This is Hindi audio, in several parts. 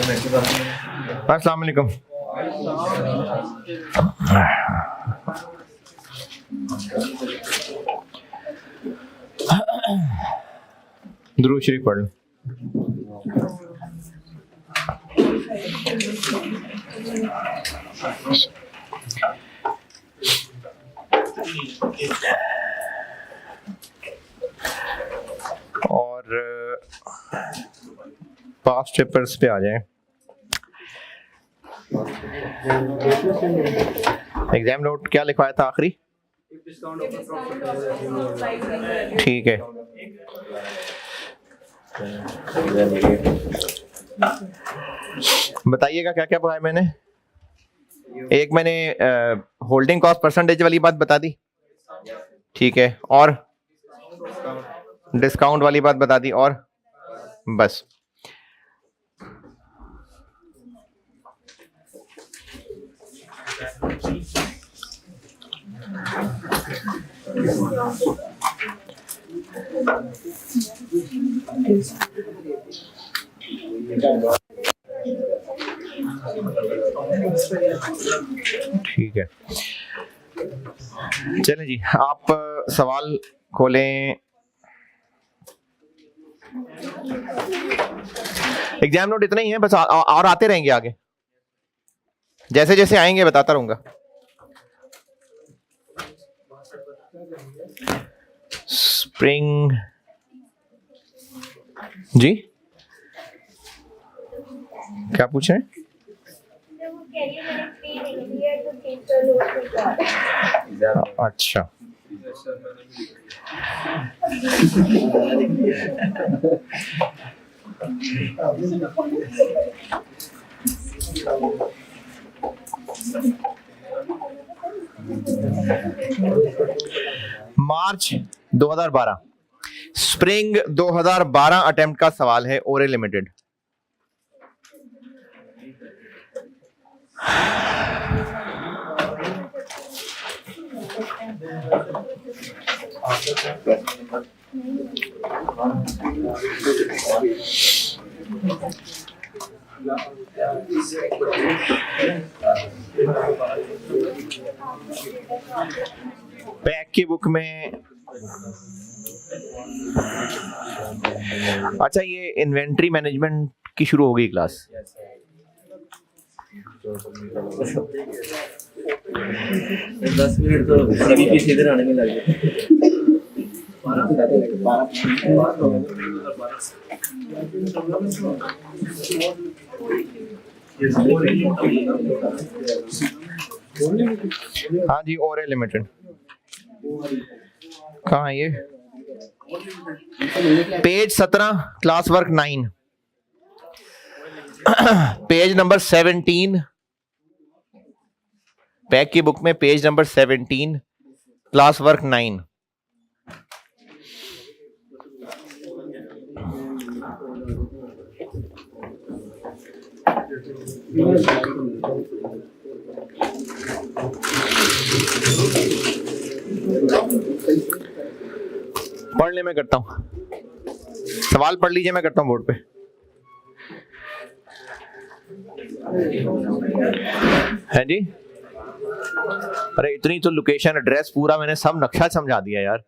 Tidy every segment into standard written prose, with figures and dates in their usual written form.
अस्सलाम वालेकुम। दुरूद शरीफ पढ़ लो। और पास्ट पेपर्स पे आ जाएं। एग्जाम नोट क्या लिखवाया था आखिरी? ठीक है। बताइएगा क्या क्या पढ़ाया मैंने। एक मैंने होल्डिंग कॉस्ट परसेंटेज वाली बात बता दी, ठीक है, और डिस्काउंट वाली बात बता दी, और बस। ठीक है, चलें जी, आप सवाल खोलें। एग्जाम नोट इतना ही है बस, और आते रहेंगे आगे, जैसे जैसे आएंगे बताता रहूंगा। स्प्रिंग जी, क्या पूछ रहे हैं? अच्छा, मार्च 2012, स्प्रिंग 2012 अटेम्प्ट का सवाल है, ओरे लिमिटेड। बैक की बुक में, अच्छा, ये इन्वेंट्री मैनेजमेंट की शुरू हो गई क्लास। 10 मिनट तो सीवीपी सीधे आने में लग गए। हाँ जी, ओरे लिमिटेड कहाँ है ये? Page 17, class work 9, page number 17, back की बुक में पेज नंबर 17, क्लास वर्क 9। पढ़ ले, मैं करता हूं सवाल, पढ़ लीजिए, मैं करता हूं बोर्ड पे। है जी, अरे इतनी तो लोकेशन एड्रेस पूरा मैंने सब नक्शा समझा दिया यार।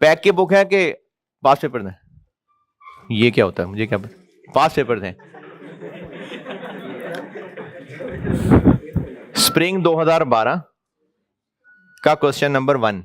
पैक की बुक है कि पास पेपर दें? ये क्या होता है, मुझे क्या पता। पास पेपर दें। स्प्रिंग 2012 का क्वेश्चन नंबर 1।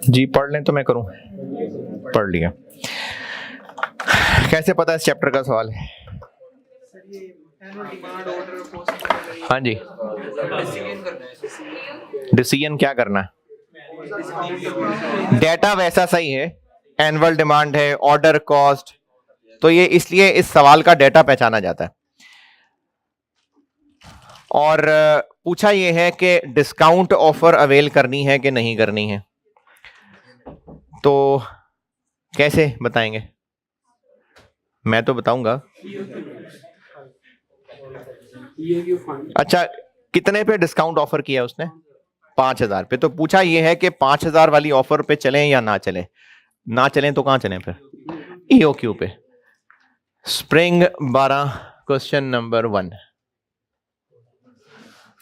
जी पढ़ लें तो मैं करूं? पढ़ लिया। कैसे पता इस चैप्टर का सवाल है? हाँ जी, डिसीजन क्या करना है? डेटा वैसा सही है, एनुअल डिमांड है, ऑर्डर कॉस्ट, तो ये इसलिए इस सवाल का डेटा पहचाना जाता है। और पूछा ये है कि डिस्काउंट ऑफर अवेल करनी है कि नहीं करनी है, तो कैसे बताएंगे? मैं तो बताऊंगा। अच्छा, कितने पे डिस्काउंट ऑफर किया उसने? 5,000 पे। तो पूछा ये है कि 5,000 वाली ऑफर पे चलें या ना चलें। ना चलें तो कहां चलें फिर? EOQ पे। Spring 12 question number 1।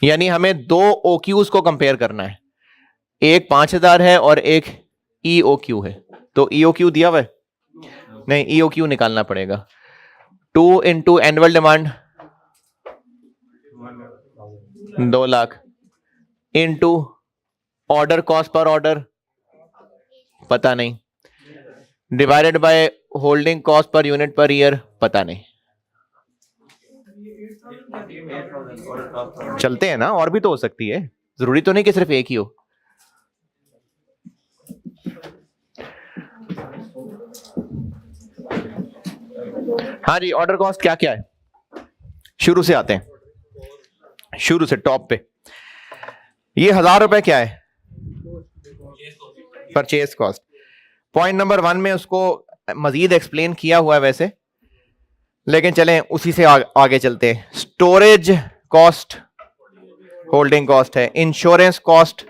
यानी हमें दो OQs को कंपेयर करना है, एक 5,000 है और एक EOQ है। तो EOQ दिया हुआ है? नहीं, EOQ निकालना पड़ेगा। 2 into annual demand 2 lakh into order cost per order पता नहीं, divided by holding cost per unit per year पता नहीं। चलते हैं ना, और भी तो हो सकती है, जरूरी तो नहीं कि सिर्फ एक ही हो। हाँ जी, ऑर्डर कॉस्ट क्या क्या है? शुरू से आते हैं, शुरू से टॉप पे। ये 1,000 रुपए क्या है? Purchase cost. पॉइंट नंबर 1 में उसको मजीद एक्सप्लेन किया हुआ है वैसे, लेकिन चलें उसी से आगे चलते हैं। स्टोरेज कॉस्ट होल्डिंग कॉस्ट है, इंश्योरेंस कॉस्ट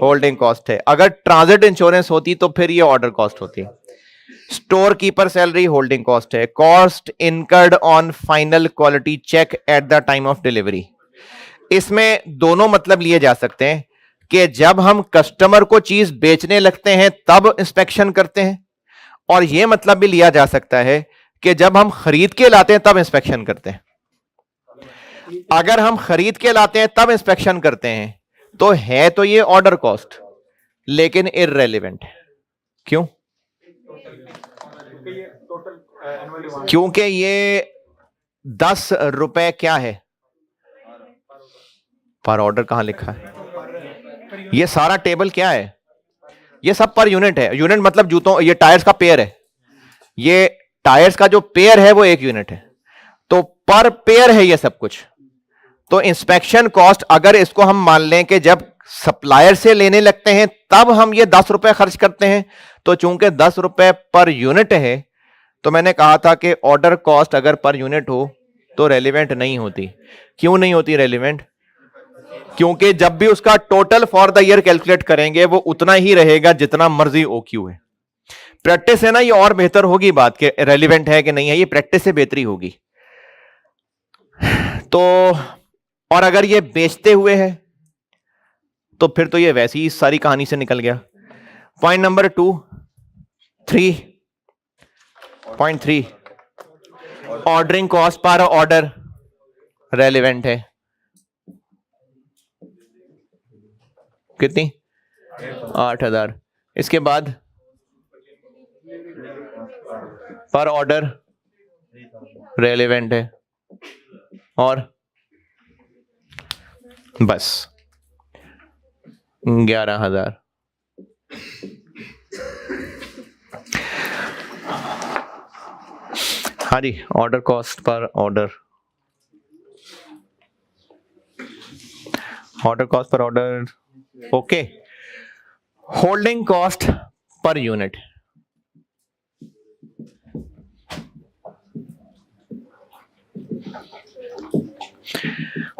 होल्डिंग कॉस्ट है। अगर ट्रांजिट इंश्योरेंस होती तो फिर ये ऑर्डर कॉस्ट होती। Storekeeper salary holding cost है। Cost incurred on final quality check at the time of delivery. इसमें दोनों मतलब लिए जा सकते हैं कि जब हम कस्टमर को चीज बेचने लगते हैं तब इंस्पेक्शन करते हैं, और यह मतलब भी लिया जा सकता है कि जब हम खरीद के लाते हैं तब इंस्पेक्शन करते हैं। अगर हम खरीद के लाते हैं तब इंस्पेक्शन करते हैं तो है तो ये ऑर्डर कॉस्ट, लेकिन इररेलेवेंट है। क्यों? क्योंकि ये 10 रुपए क्या है पर ऑर्डर? कहां लिखा है? ये सारा टेबल क्या है? ये सब पर यूनिट है। यूनिट मतलब जूतों, ये टायर्स का पेयर है, ये टायर्स का जो पेयर है वो 1 यूनिट है, तो पर पेयर है ये सब कुछ। तो इंस्पेक्शन कॉस्ट अगर इसको हम मान लें कि जब सप्लायर से लेने लगते हैं तब हम ये 10 रुपए खर्च करते हैं, तो चूंकि 10 रुपए पर यूनिट है तो मैंने कहा था कि ऑर्डर कॉस्ट अगर पर यूनिट हो तो रेलिवेंट नहीं होती। क्यों नहीं होती रेलिवेंट? क्योंकि जब भी उसका total for the year calculate करेंगे वो उतना ही रहेगा जितना मर्जी OQ है। प्रैक्टिस है ना, ये और बेहतर होगी बात कि रेलिवेंट है कि नहीं है, ये प्रैक्टिस से बेहतरी होगी। तो और अगर ये बेचते हुए है तो फिर तो ये वैसी ही सारी कहानी से निकल गया। Point number 2 3.3 ordering cost per order relevant है। कितनी? 8,000। इसके बाद पर ऑर्डर रेलिवेंट है, और बस 11,000। हाँ जी, order cost per order, order cost per order okay. Holding cost per unit,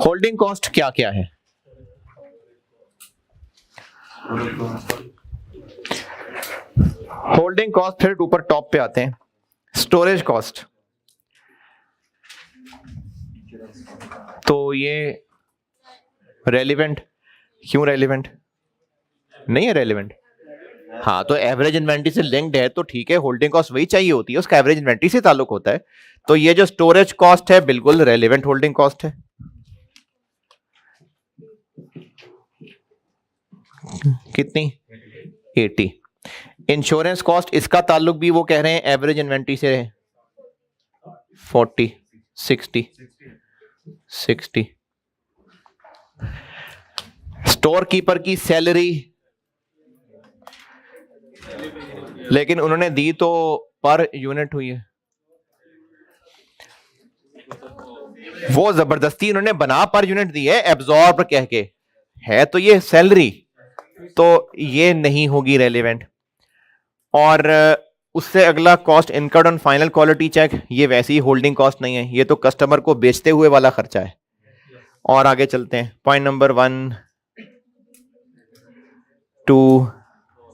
holding cost क्या क्या है? होल्डिंग कॉस्ट फिर ऊपर टॉप पे आते हैं। स्टोरेज कॉस्ट तो ये रेलिवेंट, क्यों रेलिवेंट नहीं है? रेलिवेंट हाँ, तो एवरेज इन्वेंट्री से लिंक्ड है तो ठीक है, होल्डिंग कॉस्ट वही चाहिए होती है, उसका एवरेज इन्वेंट्री से ताल्लुक होता है। तो ये जो स्टोरेज कॉस्ट है बिल्कुल रेलिवेंट होल्डिंग कॉस्ट है। कितनी? 80। इंश्योरेंस कॉस्ट, इसका ताल्लुक भी वो कह रहे हैं एवरेज इन्वेंट्री से है, 40 60। स्टोर कीपर की सैलरी, लेकिन उन्होंने दी तो पर यूनिट हुई है, वो जबरदस्ती उन्होंने बना पर यूनिट दी है एब्जॉर्ब कह के, है तो ये सैलरी, तो ये नहीं होगी रेलिवेंट। और उससे अगला cost incurred on final quality check, ये वैसे ही होल्डिंग कॉस्ट नहीं है, ये तो कस्टमर को बेचते हुए वाला खर्चा है। और आगे चलते हैं, पॉइंट नंबर 1 2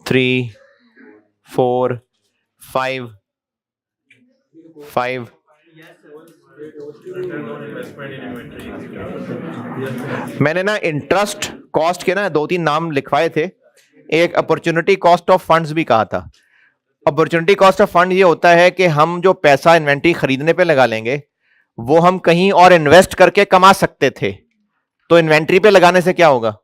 3 4 5 5। मैंने ना इंटरेस्ट कॉस्ट के ना 2-3 नाम लिखवाए थे, एक अपॉर्चुनिटी कॉस्ट ऑफ फंड्स भी कहा था। अपॉर्चुनिटी कॉस्ट ऑफ फंड ये होता है कि हम जो पैसा इन्वेंट्री खरीदने पे लगा लेंगे वो हम कहीं और इन्वेस्ट करके कमा सकते थे, तो इन्वेंट्री पे लगाने से क्या होगा?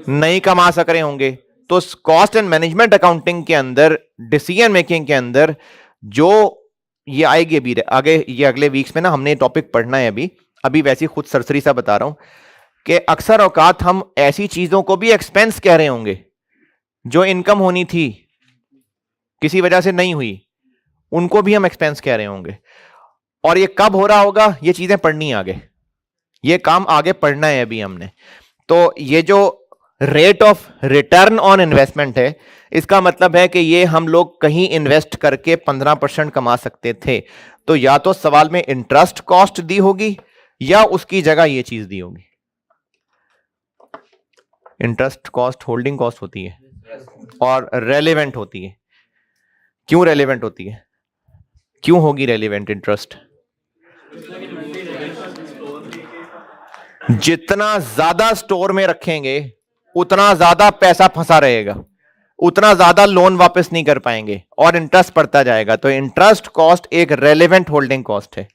नहीं कमा सक रहे होंगे। तो कॉस्ट एंड मैनेजमेंट अकाउंटिंग के अंदर, डिसीजन मेकिंग के अंदर जो ये आएगी अभी आगे, ये अगले वीक्स में ना हमने टॉपिक पढ़ना है अभी वैसे खुद सरसरी सा बता रहा हूं कि अक्सर औकात हम ऐसी चीजों को भी एक्सपेंस कह रहे होंगे जो इनकम होनी थी किसी वजह से नहीं हुई, उनको भी हम एक्सपेंस कह रहे होंगे। और ये कब हो रहा होगा, ये चीजें पढ़नी है आगे, ये काम आगे पढ़ना है अभी हमने। तो ये जो rate of return on investment है, इसका मतलब है कि ये हम लोग कहीं इन्वेस्ट करके 15% कमा सकते थे, तो या तो सवाल में इंटरेस्ट कॉस्ट दी होगी या उसकी जगह ये चीज दी होगी। इंटरेस्ट कॉस्ट होल्डिंग कॉस्ट होती है और रेलेवेंट होती है। क्यों रेलेवेंट होती है? क्यों होगी रेलेवेंट इंटरेस्ट? जितना ज्यादा स्टोर में रखेंगे उतना ज्यादा पैसा फंसा रहेगा, उतना ज्यादा लोन वापस नहीं कर पाएंगे और इंटरेस्ट बढ़ता जाएगा। तो इंटरेस्ट कॉस्ट एक रेलेवेंट होल्डिंग कॉस्ट है।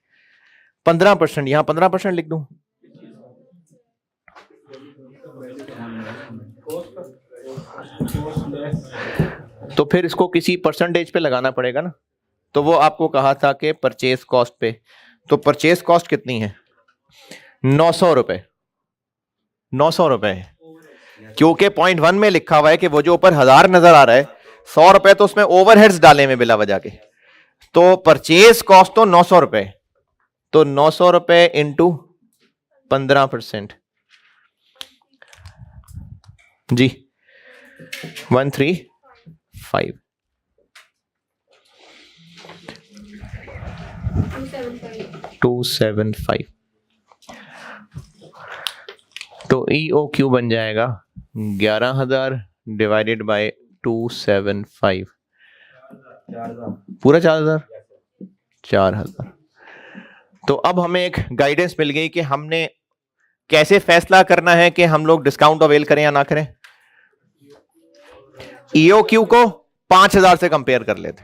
15%, यहां 15% लिख दूं? तो फिर इसको किसी परसेंटेज पे लगाना पड़ेगा ना। तो वो आपको कहा था कि परचेज कॉस्ट पे, तो परचेज कॉस्ट कितनी है? 900 रुपए। 900 रुपए है, क्योंकि पॉइंट 1 में लिखा हुआ है कि वो जो ऊपर 1000 नजर आ रहा है, 100 रुपए तो उसमें ओवरहेड्स डाले में बिला वजह के, तो परचेज कॉस्ट तो 900 रुपए, तो 900 रुपए इंटू 15% जी 135 275। तो EOQ बन जाएगा 11,000 डिवाइडेड बाय 275, पूरा 4,000। तो अब हमें एक गाइडेंस मिल गई कि हमने कैसे फैसला करना है कि हम लोग डिस्काउंट अवेल करें या ना करें। EOQ को 5,000 से कंपेयर कर लेते।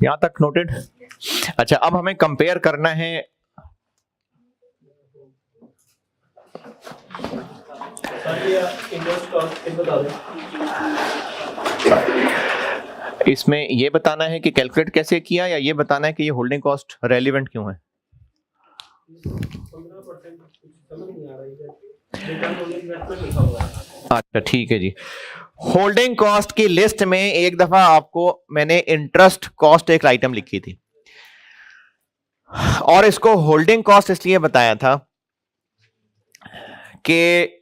यहां तक नोटेड। अच्छा, अब हमें कंपेयर करना है इसमें ये बताना है कि कैलकुलेट कैसे किया, या ये बताना है कि ये होल्डिंग कॉस्ट रेलिवेंट क्यों है। अच्छा ठीक है जी। होल्डिंग कॉस्ट की लिस्ट में एक दफा आपको मैंने इंटरेस्ट कॉस्ट एक आइटम लिखी थी, और इसको होल्डिंग कॉस्ट इसलिए बताया था कि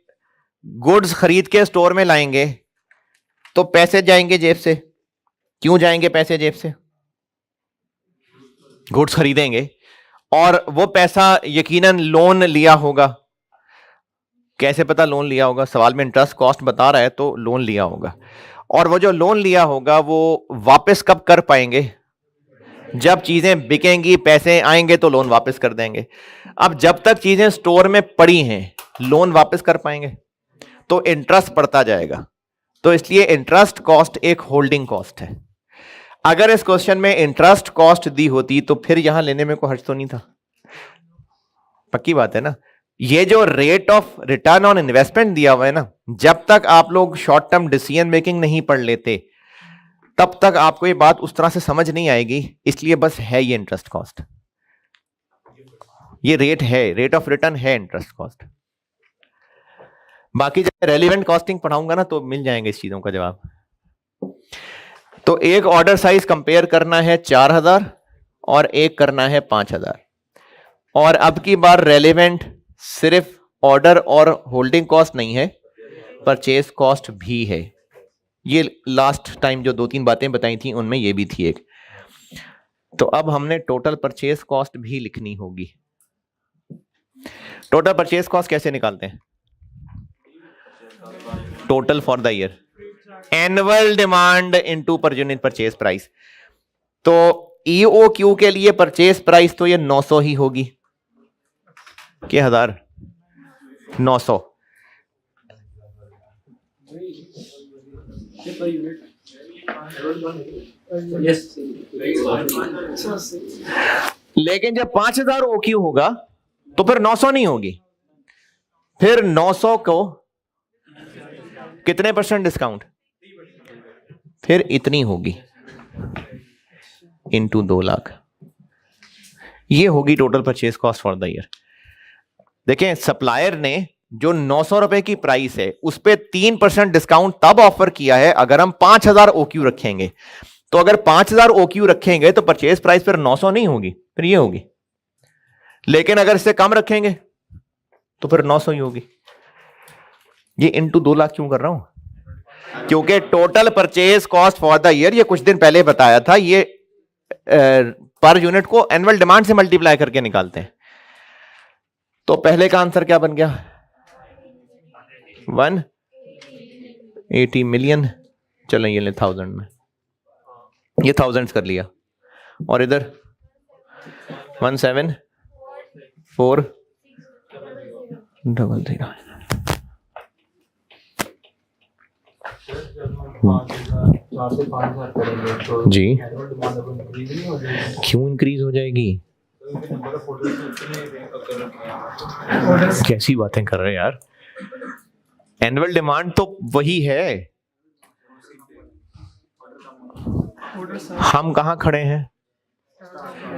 गुड्स खरीद के स्टोर में लाएंगे तो पैसे जाएंगे जेब से। क्यों जाएंगे पैसे जेब से? गुड्स खरीदेंगे और वो पैसा यकीनन लोन लिया होगा। कैसे पता लोन लिया होगा? सवाल में इंटरेस्ट कॉस्ट बता रहा है तो लोन लिया होगा। और वो जो लोन लिया होगा वो वापस कब कर पाएंगे? जब चीजें बिकेंगी, पैसे आएंगे तो लोन वापस कर देंगे। अब जब तक चीजें स्टोर में पड़ी हैं लोन वापस कर पाएंगे? तो इंटरेस्ट पड़ता जाएगा। तो इसलिए इंटरेस्ट कॉस्ट एक होल्डिंग कॉस्ट है। अगर इस क्वेश्चन में इंटरेस्ट कॉस्ट दी होती तो फिर यहां लेने में कोई हर्ज तो नहीं था। पक्की बात है ना। ये जो rate of return on investment दिया हुआ है ना, जब तक आप लोग शॉर्ट टर्म डिसीजन मेकिंग नहीं पढ़ लेते तब तक आपको ये बात उस तरह से समझ नहीं आएगी। इसलिए बस है ये इंटरेस्ट कॉस्ट, ये रेट है, रेट ऑफ रिटर्न है इंटरेस्ट कॉस्ट। बाकी जब रेलिवेंट कॉस्टिंग पढ़ाऊंगा ना तो मिल जाएंगे इस चीजों का जवाब। तो एक ऑर्डर साइज कंपेयर करना है 4000 और एक करना है 5000। और अब की बार रेलिवेंट सिर्फ ऑर्डर और होल्डिंग कॉस्ट नहीं है, परचेज कॉस्ट भी है। ये लास्ट टाइम जो 2-3 बातें बताई थी उनमें ये भी थी एक। तो अब हमने टोटल परचेज कॉस्ट भी लिखनी होगी। टोटल परचेज कॉस्ट कैसे निकालते हैं? Total for the year, annual demand into per unit purchase price. तो EOQ के लिए परचेज प्राइस तो ये 900 ही होगी। के 1000 900। लेकिन जब 5000 OQ होगा तो फिर 900 नहीं होगी। फिर 900 को कितने % डिस्काउंट? फिर इतनी होगी इनटू 2 लाख। ये होगी total purchase cost for the year. देखें, सप्लायर ने जो 900 रुपए की प्राइस है उस पे 3% डिस्काउंट तब ऑफर किया है अगर हम 5000 OQ रखेंगे। तो अगर 5000 OQ रखेंगे तो परचेज प्राइस फिर 900 नहीं होगी, फिर ये होगी। लेकिन अगर इससे कम रखेंगे तो फिर 900 ही होगी। ये इनटू 2 लाख क्यों कर रहा हूं? क्योंकि total purchase cost for the year ये कुछ दिन पहले बताया था, ये पर यूनिट को एनुअल डिमांड से मल्टीप्लाई करके निकालते हैं। तो पहले का आंसर क्या बन गया? 180 मिलियन। चलो ये ले 1000 में, ये थाउजेंड्स कर लिया। और इधर 174,000 जी। क्यों इंक्रीज हो जाएगी? कैसी बातें कर रहे हैं यार। एनुअल डिमांड तो वही है। हम कहां खड़े हैं?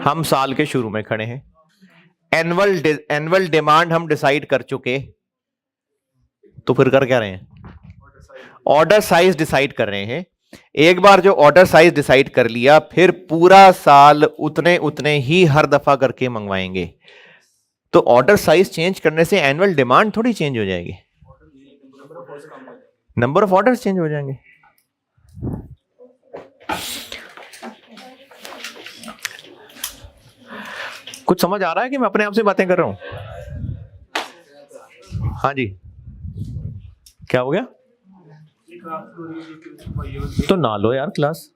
हम साल के शुरू में खड़े हैं। एनुअल डिमांड हम डिसाइड कर चुके, तो फिर कर क्या रहे हैं? ऑर्डर साइज डिसाइड कर रहे हैं। एक बार जो ऑर्डर साइज डिसाइड कर लिया फिर पूरा साल उतने उतने ही हर दफा करके मंगवाएंगे। तो ऑर्डर साइज चेंज करने से एनुअल डिमांड थोड़ी चेंज हो जाएगी, नंबर ऑफ ऑर्डर्स चेंज हो जाएंगे। कुछ समझ आ रहा है कि मैं अपने आप से बातें कर रहा हूं? हाँ जी, क्या हो गया? तो ना लो यार क्लास,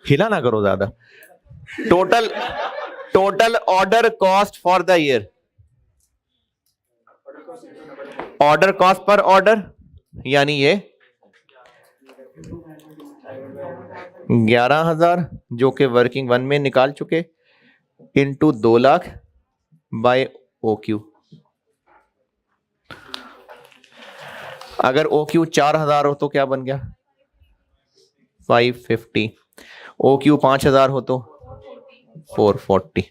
हिला ना करो ज्यादा। Total order cost for the year, order cost per order, यानी ये 11,000 जो कि वर्किंग 1 में निकाल चुके, इनटू 2 लाख बाय OQ। अगर OQ 4000 हो तो क्या बन गया 550, OQ 5000 हो तो 440।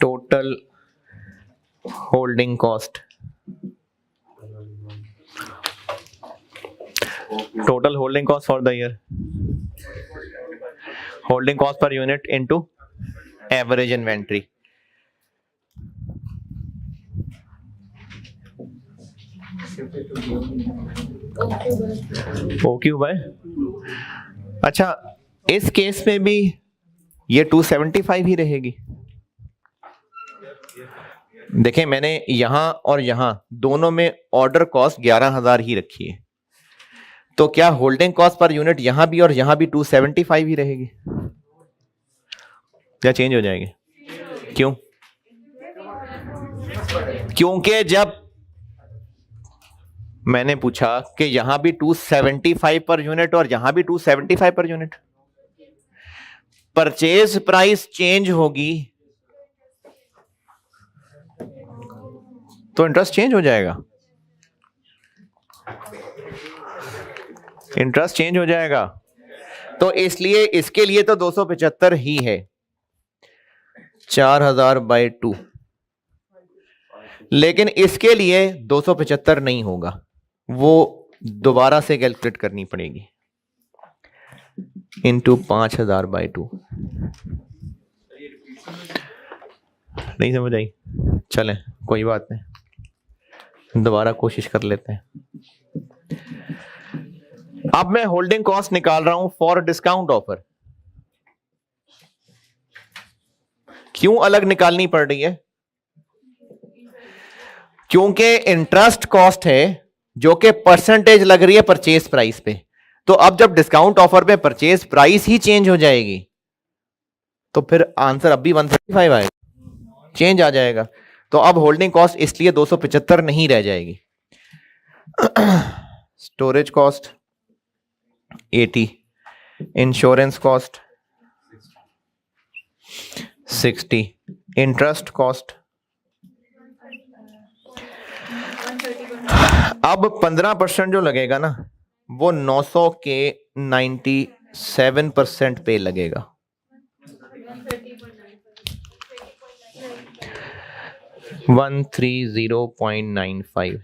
Total holding cost, total holding cost for the year, holding cost per unit into average inventory। OQ by, अच्छा इस केस में भी ये 275 ही रहेगी। देखें मैंने यहां और यहां दोनों में ऑर्डर कॉस्ट 11000 ही रखी है, तो क्या होल्डिंग कॉस्ट पर यूनिट यहां भी और यहां भी 275 ही रहेगी या चेंज हो जाएगी? क्यों? क्योंकि जब मैंने पूछा कि यहां भी 275 पर यूनिट और यहां भी 275 per unit, purchase price change होगी तो इंटरेस्ट चेंज हो जाएगा, इंटरेस्ट चेंज हो जाएगा। तो इसलिए इसके लिए तो 275 ही है, 4000/2, लेकिन इसके लिए 275 नहीं होगा, वो दोबारा से कैलकुलेट करनी पड़ेगी इंटू 5000/2। नहीं समझ आई? चलें कोई बात नहीं, दोबारा कोशिश कर लेते हैं। अब मैं होल्डिंग कॉस्ट निकाल रहा हूं फॉर डिस्काउंट ऑफर। क्यों अलग निकालनी पड़ रही है? क्योंकि इंटरेस्ट कॉस्ट है जो कि परसेंटेज लग रही है परचेज प्राइस पे, तो अब जब डिस्काउंट ऑफर पे परचेज प्राइस ही चेंज हो जाएगी तो फिर आंसर अब भी 135 आएगा, चेंज आ जाएगा। तो अब होल्डिंग कॉस्ट इसलिए 275 नहीं रह जाएगी। Storage cost 80, insurance cost 60, interest cost अब 15% जो लगेगा ना वो 900 के 97% पे लगेगा। 130.95,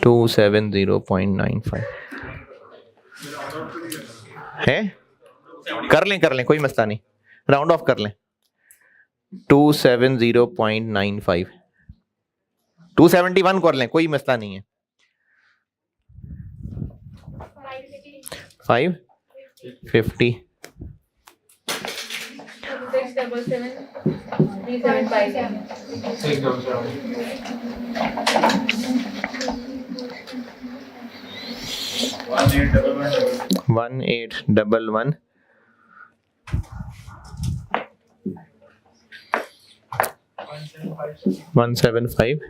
270.95 है। कर लें कोई मसला नहीं, राउंड ऑफ कर लें। 270.95, 271 कर लें, कोई मसला नहीं है। 550 1811 175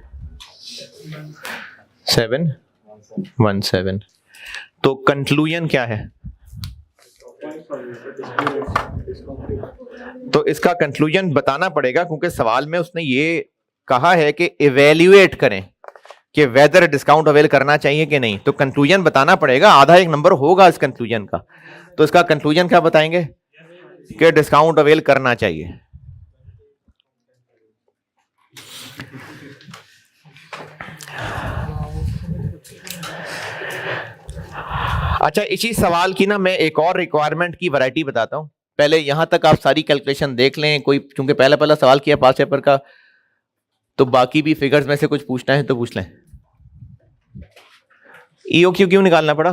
717। तो कंक्लूजन क्या है? तो इसका कंक्लूजन बताना पड़ेगा क्योंकि सवाल में उसने ये कहा है कि इवेल्युएट करें कि वेदर डिस्काउंट अवेल करना चाहिए कि नहीं। तो कंक्लूजन बताना पड़ेगा, आधा एक नंबर होगा इस कंक्लूजन का। तो इसका कंक्लूजन क्या बताएंगे कि डिस्काउंट अवेल करना चाहिए। अच्छा, इसी सवाल की ना मैं एक और रिक्वायरमेंट की वैरायटी बताता हूं। पहले यहां तक आप सारी कैलकुलेशन देख लें, कोई चूंकि पहला सवाल किया पास पेपर का, तो बाकी भी फिगर्स में से कुछ पूछना है तो पूछ लें। EOQ क्यों निकालना पड़ा?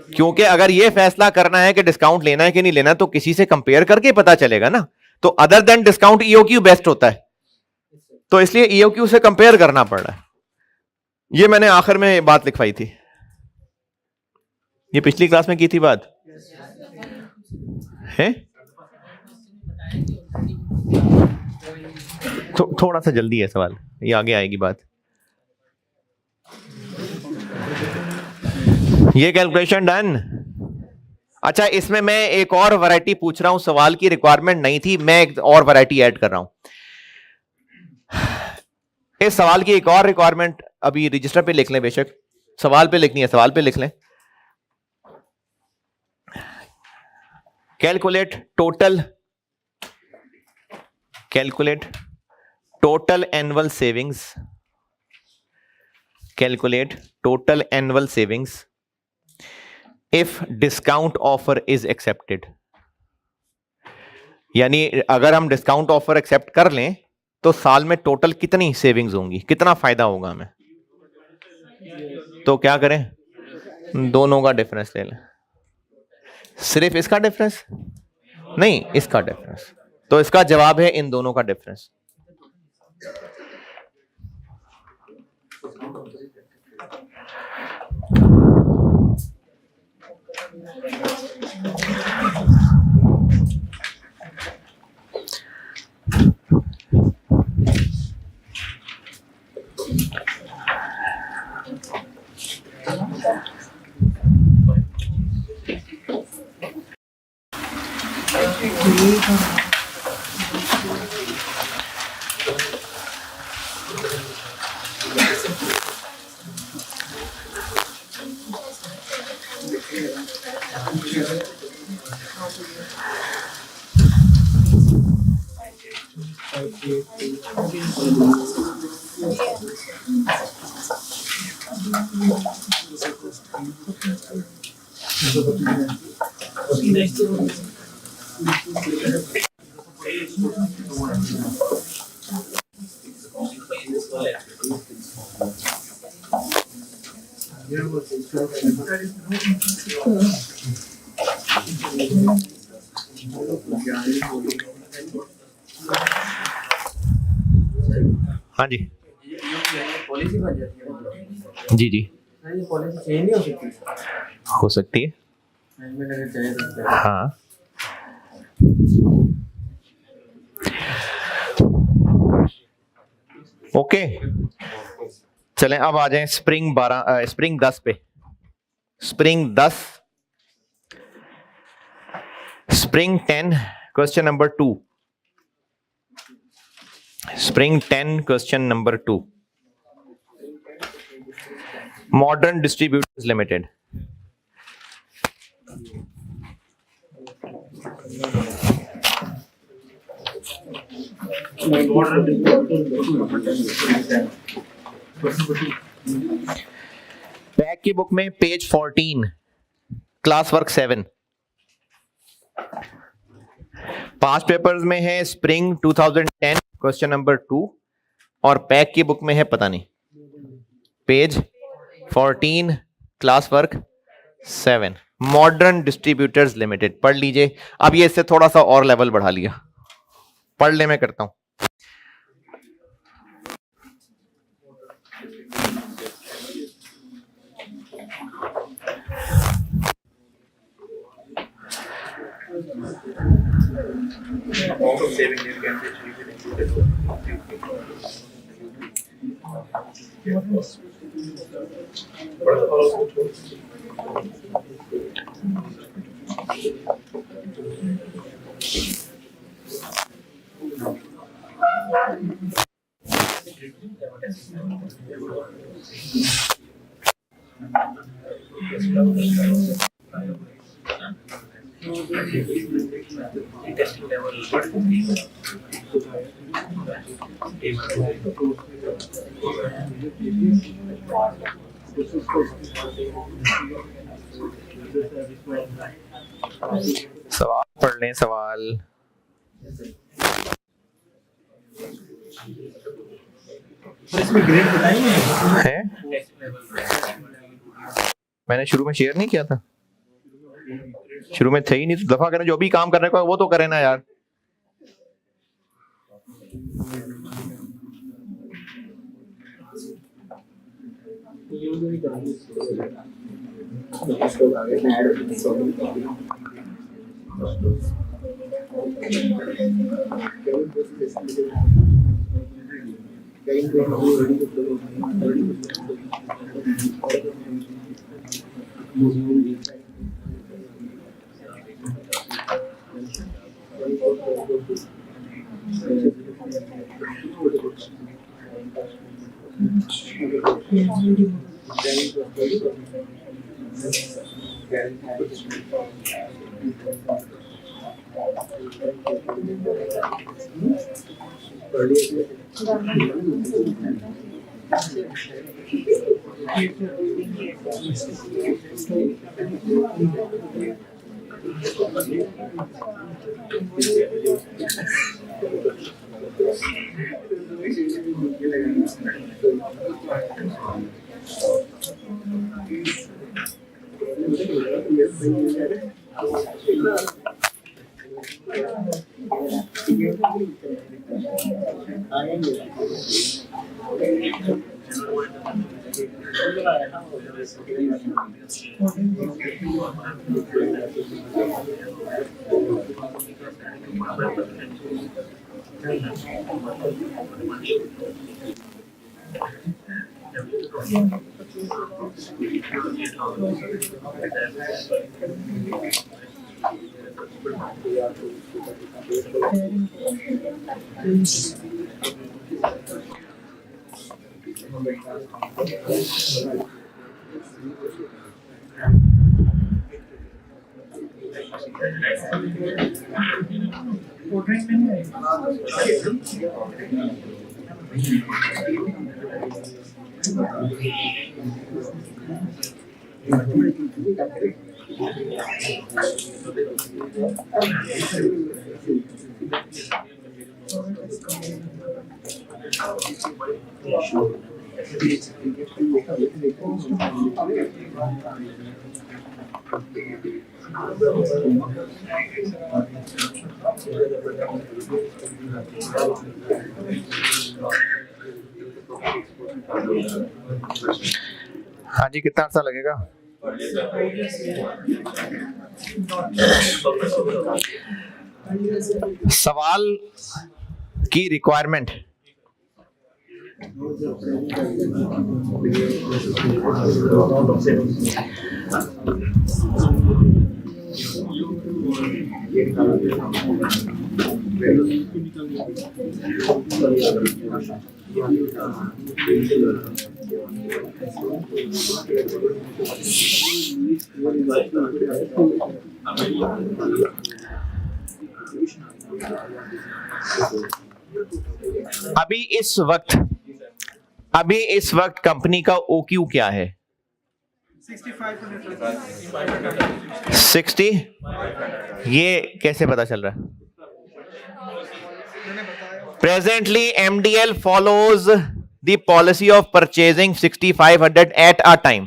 क्योंकि अगर ये फैसला करना है कि डिस्काउंट लेना है कि नहीं लेना तो किसी से कंपेयर करके पता चलेगा ना। तो other than discount EOQ best होता है, तो इसलिए EOQ से कंपेयर करना पड़ रहा है। ये मैंने आखिर में बात लिखवाई थी, ये पिछली क्लास में की थी बात है। थोड़ा सा जल्दी है सवाल, ये आगे आएगी बात। ये कैलकुलेशन डन। अच्छा, इसमें मैं एक और वैरायटी पूछ रहा हूं, सवाल की रिक्वायरमेंट नहीं थी, मैं एक और वैरायटी ऐड कर रहा हूं। इस सवाल की एक और रिक्वायरमेंट अभी रजिस्टर पे लिख लें, बेशक सवाल पे लिखनी है, सवाल पे लिख लें। Calculate total annual savings, calculate total annual savings if discount offer is accepted. यानी अगर हम डिस्काउंट ऑफर एक्सेप्ट कर लें तो साल में टोटल कितनी सेविंग्स होंगी, कितना फायदा होगा हमें। तो क्या करें, दोनों का डिफरेंस ले लें। सिर्फ इसका डिफरेंस नहीं, इसका डिफरेंस। तो इसका जवाब है इन दोनों का डिफरेंस। हाँ जी पॉलिसी बन जाती है। जी जी सर ये पॉलिसी चेंज नहीं हो सकती? हो सकती है। मैनेजमेंट अगर चाहे तो हाँ ओके, चलें अब आ जाएं स्प्रिंग 10 पे। Spring 10, spring 10 question number 2। Spring 10 question number 2, modern distributors limited. Back की बुक में page 14, class work 7। Past papers में है स्प्रिंग 2010 क्वेश्चन नंबर 2 और पैक की बुक में है पता नहीं, page 14 class work 7, modern distributors limited. पढ़ लीजिए। अब ये इससे थोड़ा सा और लेवल बढ़ा लिया, पढ़ ले, मैं करता हूं। सवाल पढ़ लें, सवाल। इसमें ग्रेड बताइए है, मैंने शुरू में शेयर नहीं किया था, शुरू में थे ही नहीं, तो दफा करें, जो भी काम करने को वो तो करें ना यार। हाँ जी, कितना अर्सा लगेगा? सवाल की रिक्वायरमेंट अभी इस वक्त कंपनी का OQ क्या है? 60। ये कैसे पता चल रहा है? Presently MDL follows the policy of purchasing 6500 at a time.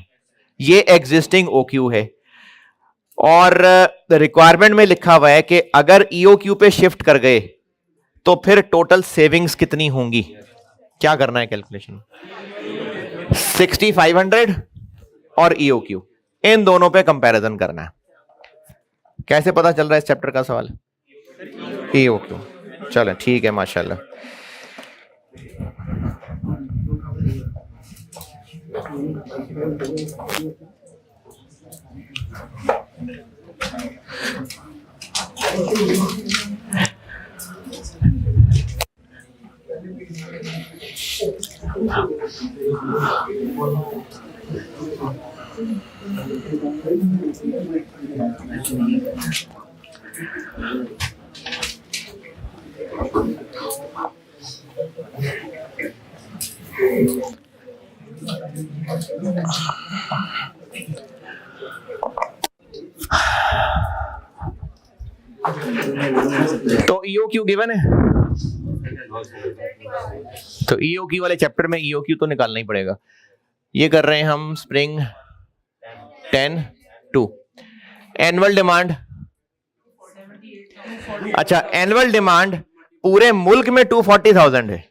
ये एग्जिस्टिंग OQ है और रिक्वायरमेंट में लिखा हुआ है कि अगर EOQ पे शिफ्ट कर गए तो फिर टोटल सेविंग्स कितनी होंगी? क्या करना है कैलकुलेशन? 6500 और EOQ इन दोनों पे कंपैरिजन करना है। कैसे पता चल रहा है इस चैप्टर का सवाल? EOQ। चलो ठीक है, माशाल्लाह। तो EOQ गिवन है, तो EOQ वाले चैप्टर में EOQ तो निकालना ही पड़ेगा। ये कर रहे हैं हम स्प्रिंग 10-2। एनुअल डिमांड, अच्छा एनुअल डिमांड पूरे मुल्क में 240,000 है,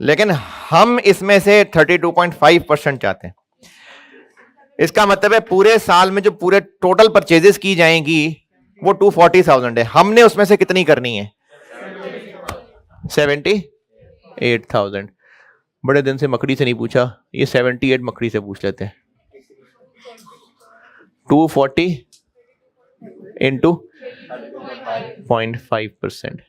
लेकिन हम इसमें से 32.5% चाहते हैं। इसका मतलब है पूरे साल में जो पूरे टोटल परचेजेस की जाएंगी वो 240,000 है। हमने उसमें से कितनी करनी है? 78,000। बड़े दिन से मकड़ी से नहीं पूछा, ये 78 मकड़ी से पूछ लेते हैं। 240 into 0.5%।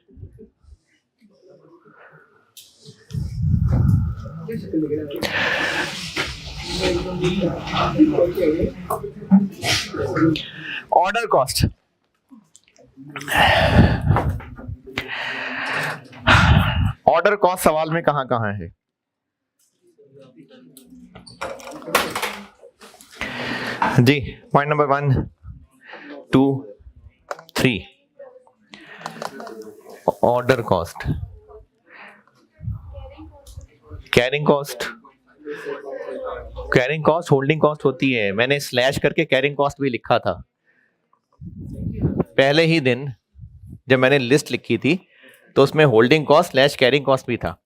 Order cost, order cost सवाल में कहां कहां है? जी, point number 1, 2, 3 order cost, carrying cost. Carrying cost holding cost होती है, मैंने स्लैश करके कैरिंग कॉस्ट भी लिखा था पहले ही दिन जब मैंने लिस्ट लिखी थी, तो उसमें holding cost slash carrying cost भी था।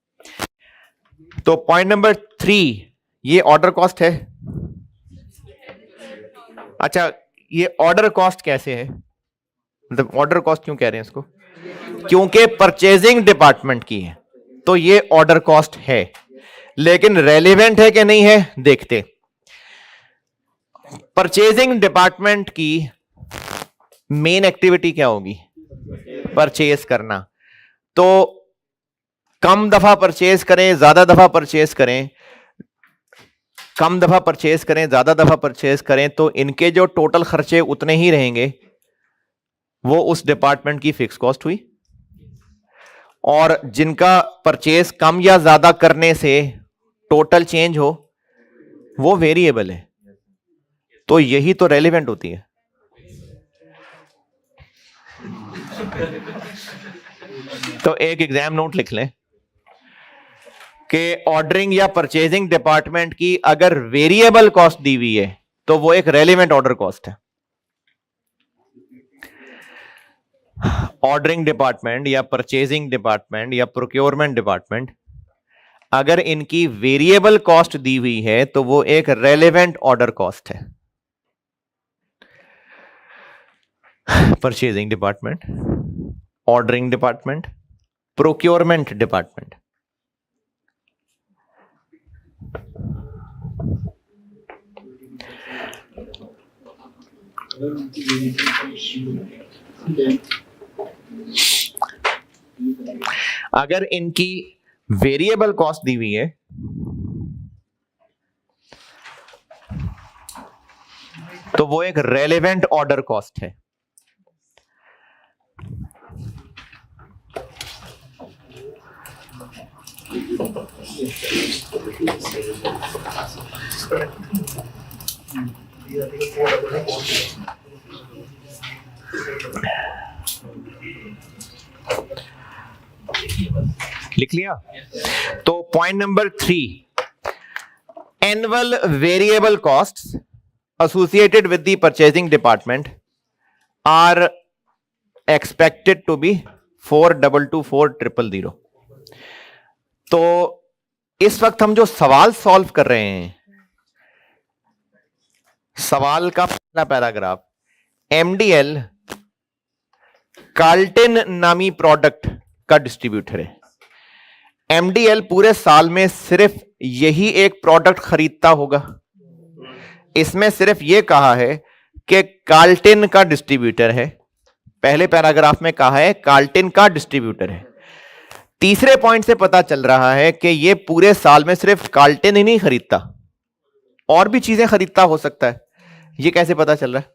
तो पॉइंट नंबर 3, ये ऑर्डर कॉस्ट है। अच्छा, ये ऑर्डर कॉस्ट कैसे है? मतलब ऑर्डर कॉस्ट क्यों कह रहे हैं इसको? क्योंकि परचेजिंग डिपार्टमेंट की है, तो ये ऑर्डर कॉस्ट है। लेकिन रेलेवेंट है कि नहीं है देखते। परचेजिंग डिपार्टमेंट की मेन एक्टिविटी क्या होगी? परचेज करना। तो कम दफा परचेज करें, ज्यादा दफा परचेज करें, कम दफा परचेज करें, ज्यादा दफा परचेज करें, तो इनके जो टोटल खर्चे उतने ही रहेंगे। वो उस डिपार्टमेंट की फिक्स कॉस्ट हुई। और जिनका परचेज कम या ज्यादा करने से टोटल चेंज हो, वो वेरिएबल है। तो यही तो रेलेवेंट होती है। तो एक एग्जाम नोट लिख लें कि ऑर्डरिंग या परचेजिंग डिपार्टमेंट की अगर वेरिएबल कॉस्ट दी हुई है तो वो एक रेलेवेंट ऑर्डर कॉस्ट है। ऑर्डरिंग डिपार्टमेंट या परचेजिंग डिपार्टमेंट या प्रोक्योरमेंट डिपार्टमेंट, अगर इनकी वेरिएबल कॉस्ट दी हुई है तो वो एक रेलेवेंट ऑर्डर कॉस्ट है। Purchasing department, ordering department, procurement department. अगर इनकी वेरिएबल कॉस्ट दी हुई है तो वो एक रेलेवेंट ऑर्डर कॉस्ट है। लिख लिया? तो point number 3, annual variable costs associated with the purchasing department are expected to be 4224000। तो इस वक्त हम जो सवाल सॉल्व कर रहे हैं, सवाल का पहला पैराग्राफ एमडीएल कार्ल्टन नामी प्रोडक्ट का डिस्ट्रीब्यूटर है। एमडीएल पूरे साल में सिर्फ यही एक प्रोडक्ट खरीदता होगा। इसमें सिर्फ यह कहा है कि कार्ल्टन का डिस्ट्रीब्यूटर है। पहले पैराग्राफ में कहा है कार्ल्टन का डिस्ट्रीब्यूटर है। तीसरे पॉइंट से पता चल रहा है कि यह पूरे साल में सिर्फ कार्ल्टन ही नहीं खरीदता, और भी चीजें खरीदता हो सकता है। यह कैसे पता चल रहा है?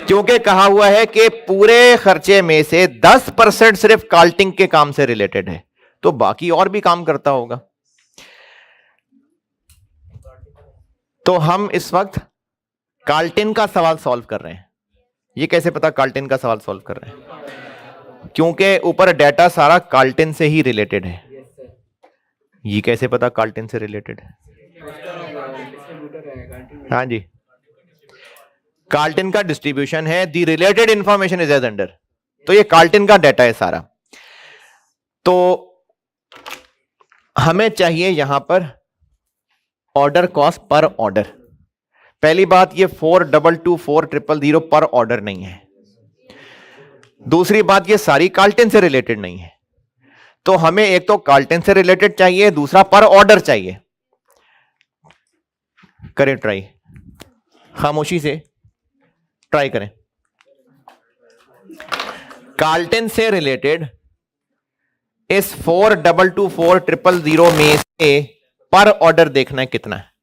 क्योंकि कहा हुआ है कि पूरे खर्चे में से 10% सिर्फ कार्ल्टन के काम से रिलेटेड है, तो बाकी और भी काम करता होगा। तो हम इस वक्त कार्ल्टन का सवाल सॉल्व कर रहे हैं। ये कैसे पता कार्ल्टन का सवाल सॉल्व कर रहे हैं? क्योंकि ऊपर डाटा सारा कार्ल्टन से ही रिलेटेड है। ये कैसे पता कार्ल्टन से रिलेटेड है? हाँ जी, कार्ल्टन का डिस्ट्रीब्यूशन है। The related information is as under, तो ये कार्ल्टन का डाटा है सारा। तो हमें चाहिए यहां पर ऑर्डर कॉस्ट पर ऑर्डर। पहली बात, ये 4224000 पर ऑर्डर नहीं है। दूसरी बात, ये सारी कार्ल्टन से रिलेटेड नहीं है। तो हमें एक तो कार्ल्टन से रिलेटेड चाहिए, दूसरा पर ऑर्डर चाहिए। करें ट्राई। खामोशी से ट्राई करें। कार्ल्टन से रिलेटेड इस 422400 में से पर ऑर्डर देखना है कितना है।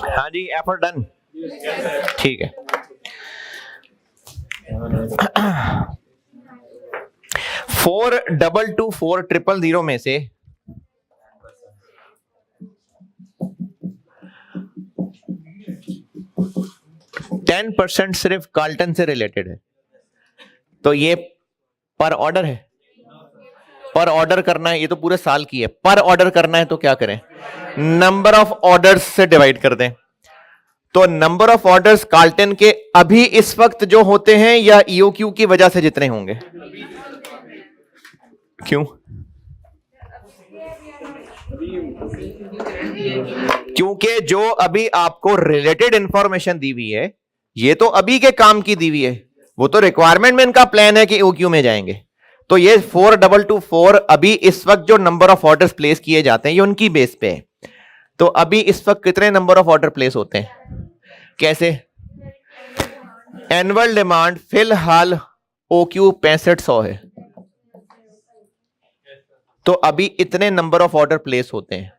हाँ जी, एफर्ट डन, ठीक है। 422400 में से 10% सिर्फ कार्ल्टन से रिलेटेड है, तो ये पर ऑर्डर है। पर ऑर्डर करना है, ये तो पूरे साल की है। पर ऑर्डर करना है तो क्या करें, नंबर ऑफ ऑर्डर्स से डिवाइड कर दें। तो नंबर ऑफ ऑर्डर्स कार्ल्टन के अभी इस वक्त जो होते हैं या ईओक्यू की वजह से जितने होंगे? क्यों? क्योंकि जो अभी आपको रिलेटेड इंफॉर्मेशन दी हुई है, ये तो अभी के काम की दी हुई है। वो तो रिक्वायरमेंट में इनका प्लान है कि ईओक्यू में जाएंगे। तो ये 4224 अभी इस वक्त जो नंबर ऑफ ऑर्डर्स प्लेस किए जाते हैं ये उनकी बेस पे है। तो अभी इस वक्त कितने नंबर ऑफ ऑर्डर प्लेस होते हैं? कैसे? एनुअल डिमांड फिलहाल ओक्यू 6500 है, तो अभी इतने नंबर ऑफ ऑर्डर प्लेस होते हैं।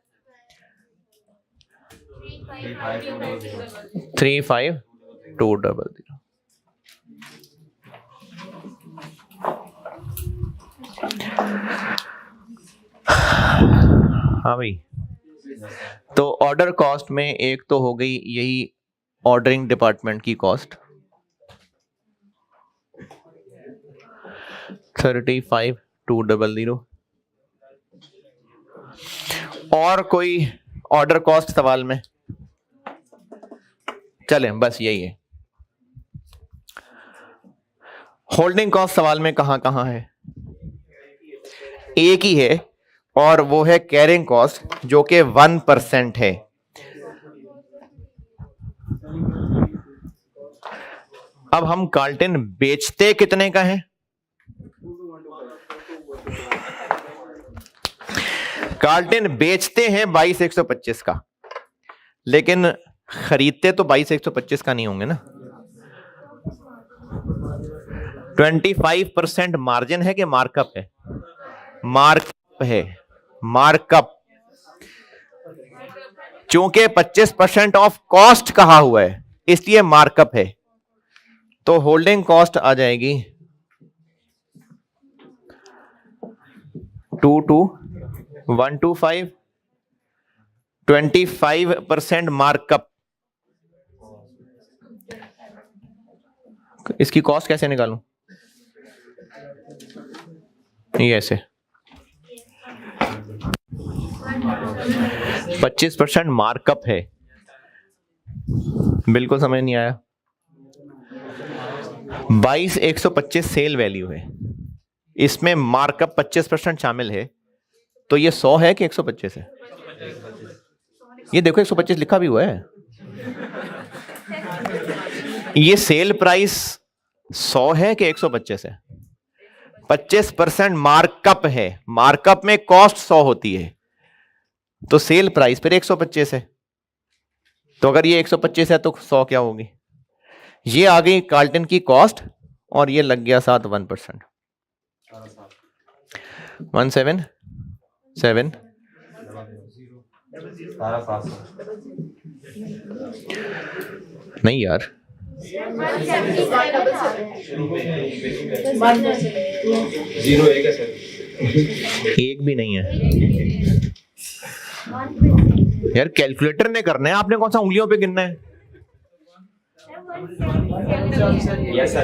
35200। हाँ भाई, तो ऑर्डर कॉस्ट में एक तो हो गई यही ऑर्डरिंग डिपार्टमेंट की कॉस्ट 35200। और कोई ऑर्डर कॉस्ट सवाल में? चलें, बस यही है। होल्डिंग कॉस्ट सवाल में कहां कहां है? एक ही है, और वो है कैरिंग कॉस्ट, जो कि 1% है। अब हम कार्ल्टन बेचते कितने का है? कार्ल्टन बेचते हैं 22125 का, लेकिन खरीदते तो 22125 का नहीं होंगे ना। 25% मार्जिन है कि मार्कअप है? मार्कअप है, मार्कअप। चूंकि 25% ऑफ कॉस्ट कहा हुआ है इसलिए मार्कअप है। तो होल्डिंग कॉस्ट आ जाएगी 22125, 25% मार्कअप। इसकी कॉस्ट कैसे निकालूं? ये ऐसे 25% मार्कअप है। बिल्कुल समझ नहीं आया। 22125 सेल वैल्यू है, इसमें मार्कअप 25% शामिल है, तो ये 100 है कि 125 है? ये देखो 125 लिखा भी हुआ है। ये सेल प्राइस 100 है कि 125 है? 25% मार्कअप है। मार्कअप में कॉस्ट 100 होती है, तो सेल प्राइस फिर 125 है। तो अगर ये 125 है तो 100 क्या होगी? ये आ गई कार्ल्टन की कॉस्ट और ये लग गया साथ 1%। 177 नहीं यार, एक भी नहीं है यार। कैलकुलेटर ने करना है, आपने कौन सा उंगलियों पे गिनना है? Yes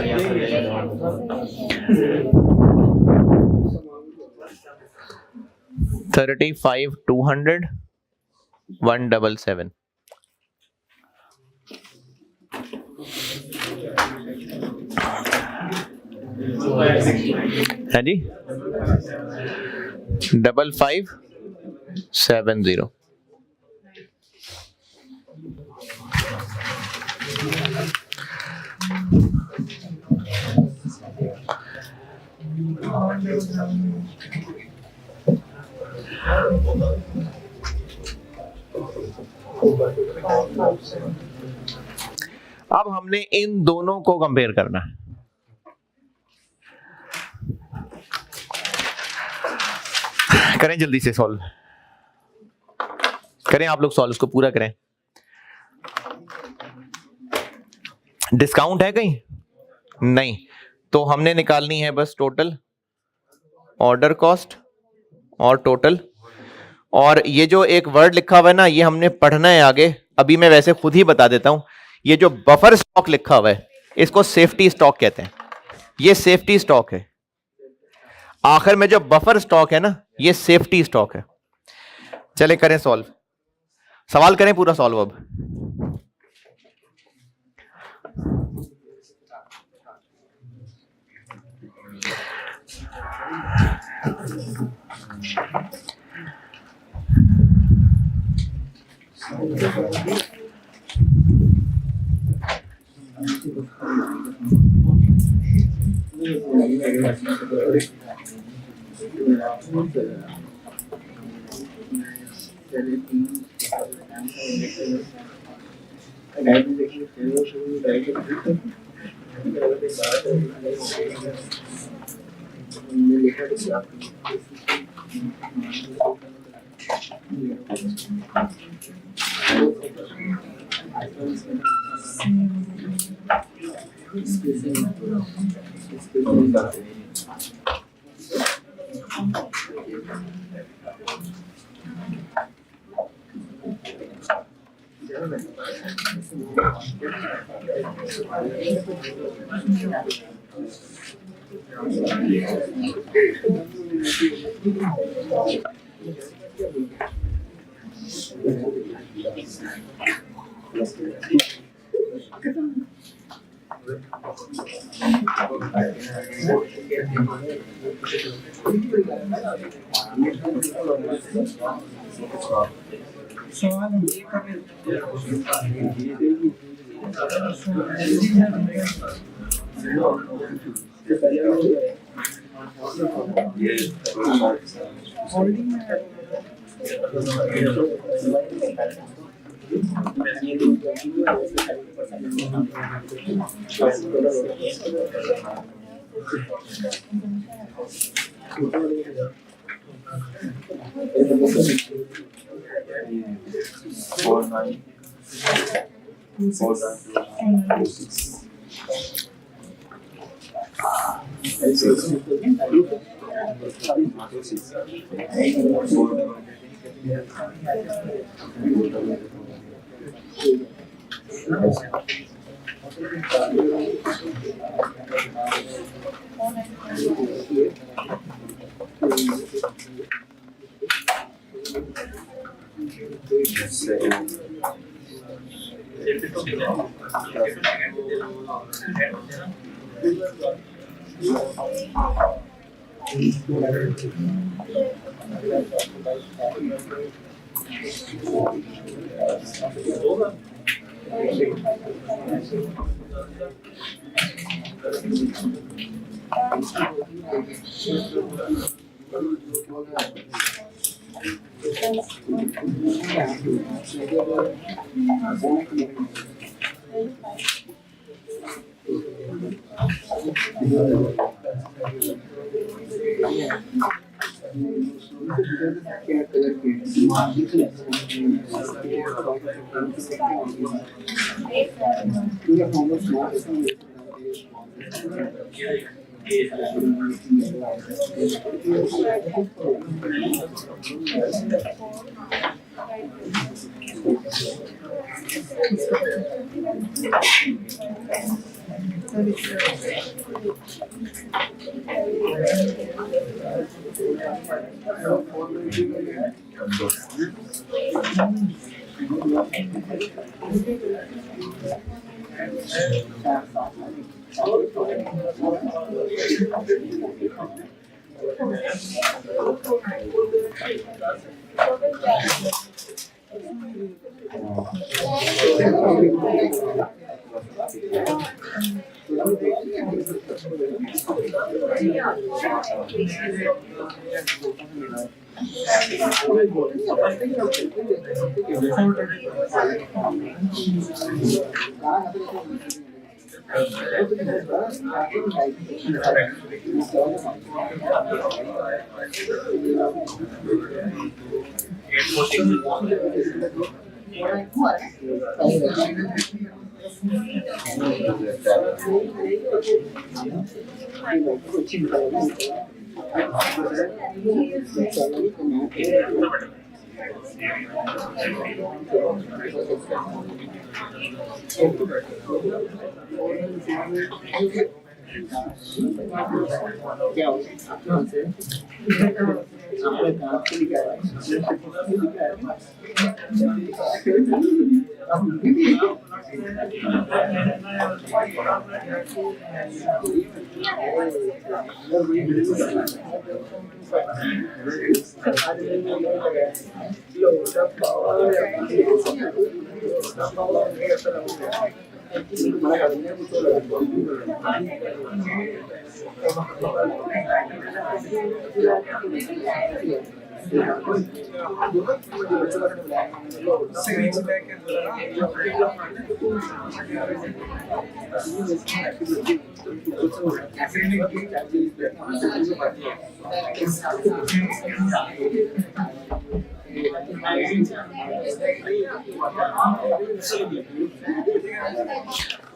sir 35 200 177। है जी 5570। अब हमने इन दोनों को कंपेयर करना है। करें जल्दी से सॉल्व करें, आप लोग सॉल्व इसको पूरा करें। डिस्काउंट है कहीं? नहीं, तो हमने निकालनी है बस टोटल ऑर्डर कॉस्ट और टोटल। और ये जो एक वर्ड लिखा हुआ है ना, ये हमने पढ़ना है आगे। अभी मैं वैसे खुद ही बता देता हूं, ये जो बफर स्टॉक लिखा हुआ है इसको सेफ्टी स्टॉक कहते हैं। ये सेफ्टी स्टॉक है। आखिर में जो बफर स्टॉक है ना, ये सेफ्टी स्टॉक है। चले करें सॉल्व, सवाल करें पूरा सॉल्व अब।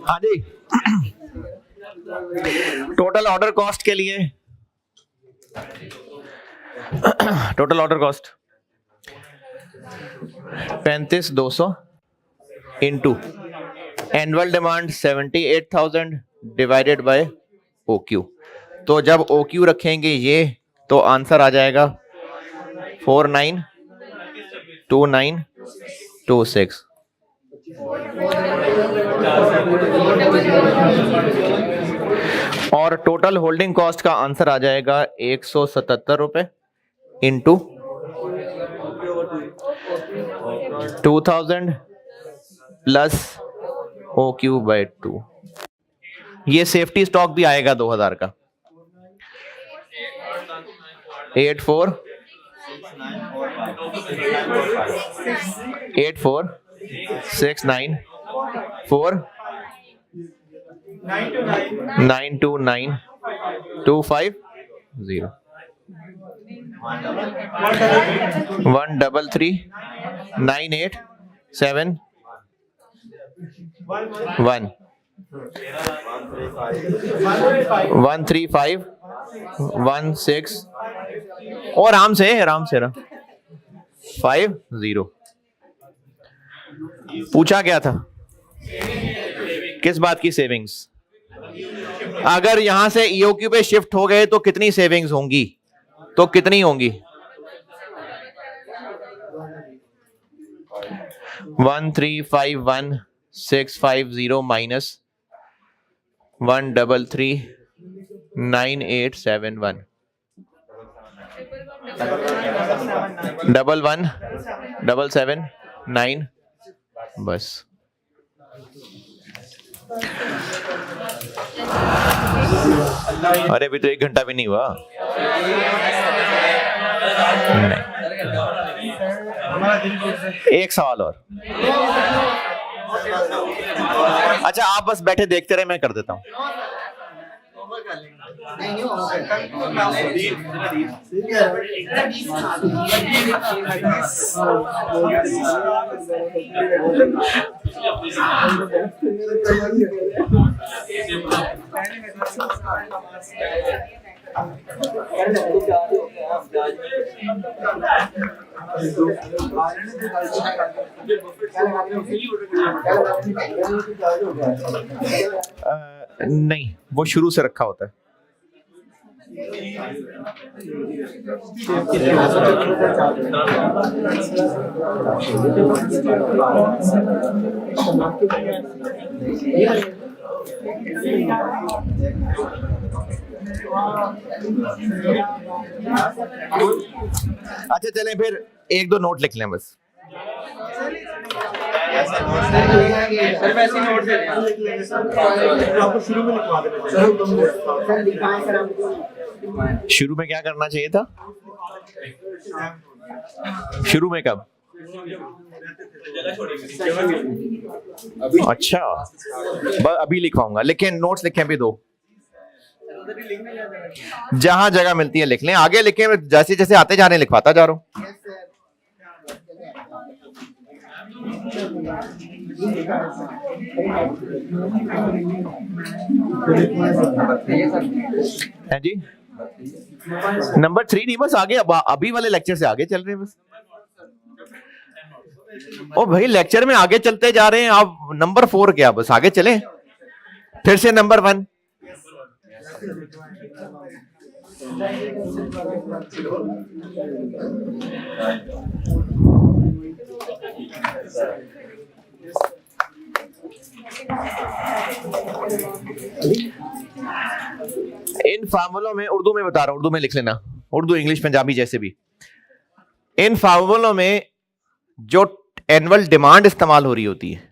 हाँ जी, टोटल ऑर्डर कॉस्ट के लिए total order cost 35,200 into annual demand 78,000 divided by OQ। तो जब OQ रखेंगे ये तो आंसर आ जाएगा 492926। और टोटल होल्डिंग कॉस्ट का आंसर आ जाएगा 177 रुपए इंटू 2000 प्लस OQ बाय 2। ये सेफ्टी स्टॉक भी आएगा 2000 का। 84 694 929 250 133 987 1 135 16 और आराम से ना 50। पूछा क्या था, किस बात की सेविंग्स? अगर यहां से EOQ पे शिफ्ट हो गए तो कितनी सेविंग्स होंगी, तो कितनी होंगी? 1351650 माइनस 1339871 11779 बस। अरे अभी तो 1 घंटा भी नहीं हुआ। नहीं। एक सवाल और, अच्छा आप बस बैठे देखते रहे, मैं कर देता हूँ। नहीं, वो शुरू से रखा होता है। अच्छा चलें फिर एक दो नोट लिख लें बस। सर वैसे नोट दे दें आपको शुरू में लिखवा देना। शुरू में क्या करना चाहिए था? शुरू में कब? अच्छा अभी लिखवाऊंगा, लेकिन नोट्स लिखें भी दो, जहां जगह मिलती है लिख लें, आगे लिखें, जैसे जैसे आते जा रहे हैं लिखवाता जा रहा हूं। है जी, नंबर 3 नहीं, बस आगे अभी वाले लेक्चर से आगे चल रहे हैं बस। ओ भाई लेक्चर में आगे चलते जा रहे हैं, आप नंबर 4 क्या, बस आगे चलें। फिर से नंबर 1। इन फार्मूलों में, उर्दू में बता रहा हूं, उर्दू में लिख लेना, उर्दू इंग्लिश पंजाबी जैसे भी। इन फार्मूलों में जो एनुअल डिमांड इस्तेमाल हो रही होती है,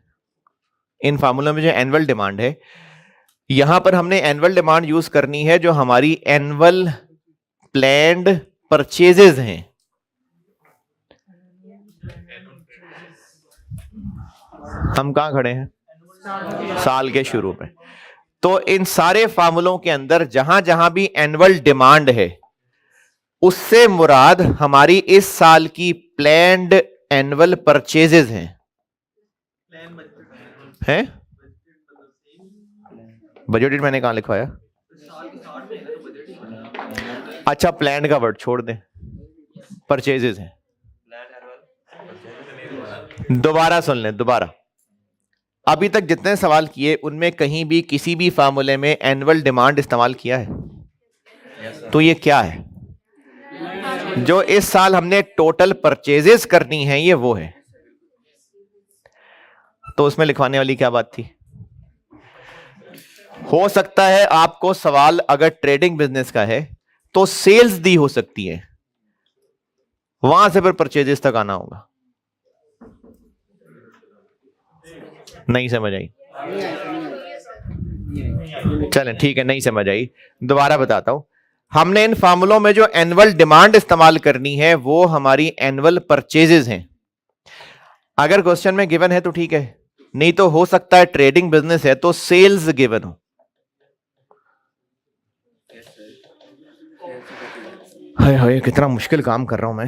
इन फार्मूलों में जो एनुअल डिमांड है, यहां पर हमने एनुअल डिमांड यूज करनी है जो हमारी एनुअल प्लैन्ड परचेजेस हैं। हम कहां खड़े हैं? साल के शुरू में। तो इन सारे फार्मूलों के अंदर जहां जहां भी एनुअल डिमांड है, उससे मुराद हमारी इस साल की प्लैन्ड एनुअल परचेजेस हैं। बजटेड मैंने कहां लिखवाया? अच्छा प्लैन्ड का वर्ड छोड़ दें, परचेजेस हैं। दोबारा सुन लें, दोबारा। अभी तक जितने सवाल किए उनमें कहीं भी किसी भी फार्मूले में एनुअल डिमांड इस्तेमाल किया है? तो ये क्या है? जो इस साल हमने टोटल परचेजेस करनी है, ये वो है। तो उसमें लिखवाने वाली क्या बात थी? हो सकता है आपको सवाल अगर ट्रेडिंग बिजनेस का है तो सेल्स दी हो सकती है, वहां से फिर परचेजेस तक आना होगा। नहीं समझ आई? चलें ठीक है, नहीं समझ आई, दोबारा बताता हूं। हमने इन फार्मूलों में जो एनुअल डिमांड इस्तेमाल करनी है वो हमारी एनुअल परचेजेस हैं। अगर क्वेश्चन में गिवन है तो ठीक है, नहीं तो हो सकता है ट्रेडिंग बिजनेस है तो सेल्स गिवन हो। हाय हाय कितना मुश्किल काम कर रहा हूं मैं।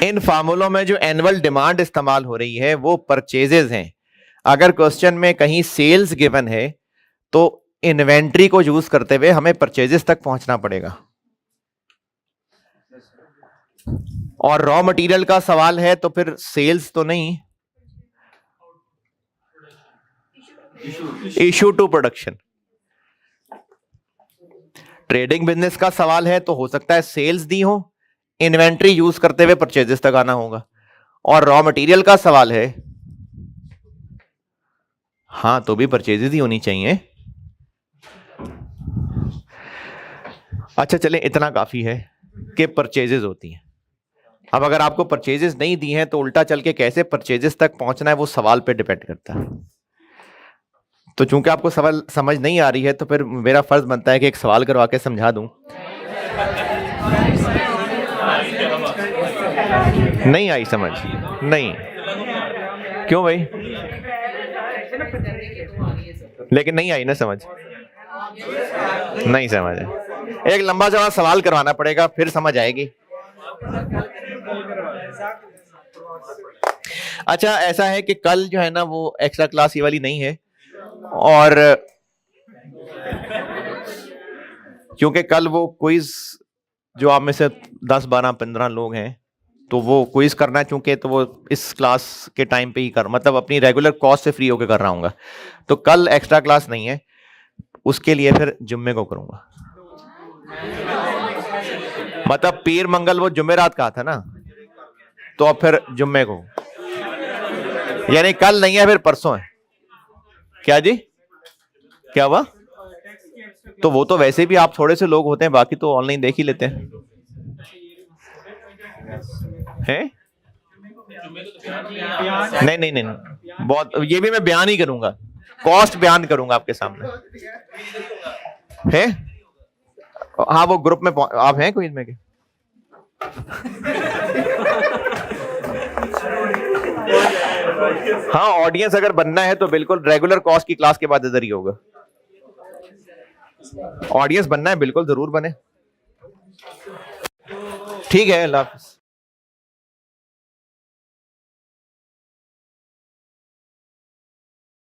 इन फार्मूलों में जो एनुअल डिमांड इस्तेमाल हो रही है वो परचेजेस हैं। अगर क्वेश्चन में कहीं सेल्स गिवन है तो इन्वेंट्री को यूज करते हुए हमें परचेजेस तक पहुंचना पड़ेगा। और रॉ मटेरियल का सवाल है तो फिर सेल्स तो नहीं, issue to production. Trading business का सवाल है तो हो सकता है सेल्स दी हो, इन्वेंट्री यूज करते हुए परचेजेस तक आना होगा। और रॉ मटेरियल का सवाल है, हां तो भी परचेजेस ही होनी चाहिए। अच्छा चलें, इतना काफी है कि परचेजेस होती हैं। अब अगर आपको परचेजेस नहीं दी हैं तो उल्टा चल के कैसे परचेजेस तक पहुंचना है वो सवाल पे डिपेंड करता है। तो चूंकि आपको सवाल समझ नहीं आ रही है तो फिर मेरा फर्ज बनता है कि एक सवाल करवा के समझा दूं। नहीं आई समझ? नहीं, क्यों भाई? लेकिन नहीं आई ना समझ? नहीं समझ है। एक लंबा चौड़ा सवाल करवाना पड़ेगा, फिर समझ आएगी। अच्छा, ऐसा है कि कल जो है ना वो एक्स्ट्रा क्लास ये वाली नहीं है, और क्योंकि कल वो क्विज जो आप में से 10, 12, 15 लोग हैं, तो वो क्विज करना है, चूंकि तो वो इस क्लास के टाइम पे ही कर, मतलब अपनी रेगुलर कॉस्ट से फ्री होकर कर रहा हूँ, तो कल एक्स्ट्रा क्लास नहीं है, उसके लिए फिर जुम्मे को करूंगा। मतलब पीर मंगल वो जुमेरात कहा था ना, तो अब फिर जुम्मे को, यानी कल नहीं है फिर परसों है। क्या जी? क्या हुआ? तो वो तो वैसे भी आप थोड़े से लोग होते हैं, बाकी तो ऑनलाइन देख ही लेते हैं। हैं? नहीं नहीं नहीं, बहुत, ये भी मैं बयान ही करूंगा, कॉस्ट बयान करूंगा आपके सामने। है? हाँ, वो ग्रुप में आप हैं कोई इनमें के? हाँ, ऑडियंस अगर बनना है तो बिल्कुल रेगुलर कॉस्ट की क्लास के बाद इधर ही होगा। ऑडियंस बनना है, बिल्कुल जरूर बने। ठीक है, अल्लाह हाफिज़।